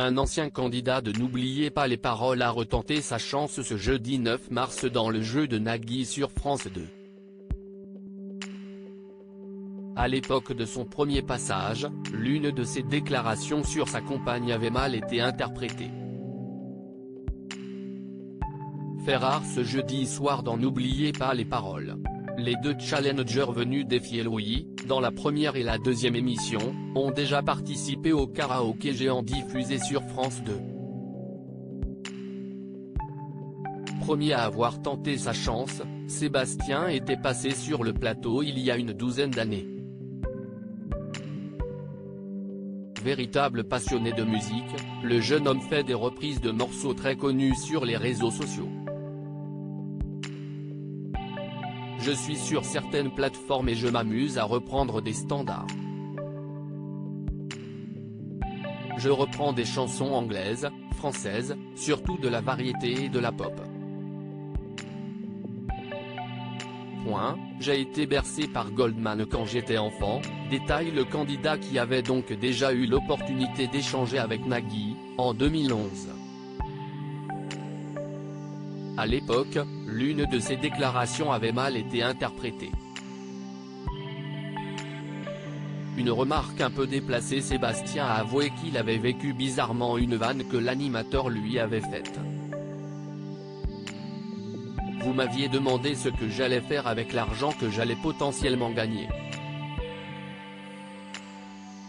Un ancien candidat de N'oubliez pas les paroles a retenté sa chance ce jeudi 9 mars dans le jeu de Nagui sur France 2. À l'époque de son premier passage, l'une de ses déclarations sur sa compagne avait mal été interprétée. Fait rare ce jeudi soir dans N'oubliez pas les paroles. Les deux challengers venus défier Louis, dans la première et la deuxième émission, ont déjà participé au karaoké géant diffusé sur France 2. Premier à avoir tenté sa chance, Sébastien était passé sur le plateau il y a une douzaine d'années. Véritable passionné de musique, le jeune homme fait des reprises de morceaux très connus sur les réseaux sociaux. Je suis sur certaines plateformes et je m'amuse à reprendre des standards. Je reprends des chansons anglaises, françaises, surtout de la variété et de la pop. J'ai été bercé par Goldman quand j'étais enfant, détaille le candidat qui avait donc déjà eu l'opportunité d'échanger avec Nagui, en 2011. À l'époque, l'une de ses déclarations avait mal été interprétée. Une remarque un peu déplacée. Sébastien a avoué qu'il avait vécu bizarrement une vanne que l'animateur lui avait faite. Vous m'aviez demandé ce que j'allais faire avec l'argent que j'allais potentiellement gagner.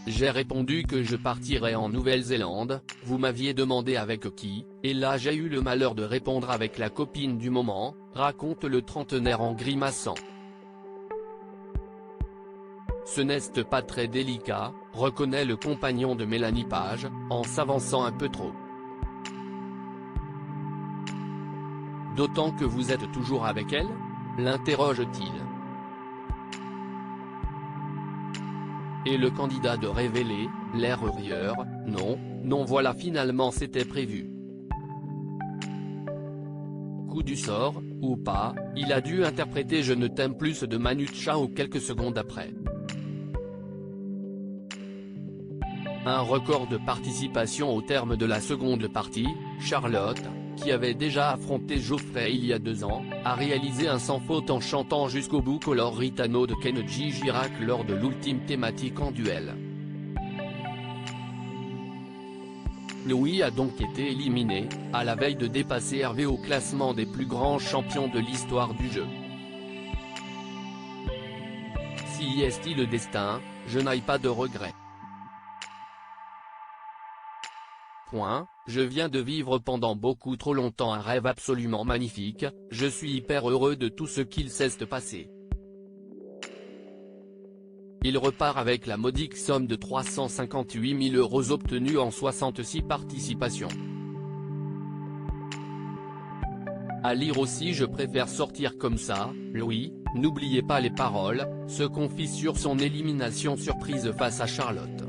J'ai répondu que je partirais en Nouvelle-Zélande, vous m'aviez demandé avec qui, et là j'ai eu le malheur de répondre avec la copine du moment, raconte le trentenaire en grimaçant. Ce n'est pas très délicat, reconnaît le compagnon de Mélanie Page, en s'avançant un peu trop. D'autant que vous êtes toujours avec elle ? L'interroge-t-il. Et le candidat de révéler, l'air rieur, non voilà finalement c'était prévu. Coup du sort, ou pas, il a dû interpréter Je ne t'aime plus de Manu Chao quelques secondes après. Un record de participation au terme de la seconde partie, Charlotte, qui avait déjà affronté Geoffrey il y a 2 ans, a réalisé un sans faute en chantant jusqu'au bout Color Ritano de Kenji Girac lors de l'ultime thématique en duel. Louis a donc été éliminé, à la veille de dépasser Hervé au classement des plus grands champions de l'histoire du jeu. Si est-il le destin, je n'ai pas de regrets. Je viens de vivre pendant beaucoup trop longtemps un rêve absolument magnifique, je suis hyper heureux de tout ce qu'il s'est passé. Il repart avec la modique somme de 358 000 € obtenue en 66 participations. À lire aussi Je préfère sortir comme ça, Louis, n'oubliez pas les paroles, se confie sur son élimination surprise face à Charlotte.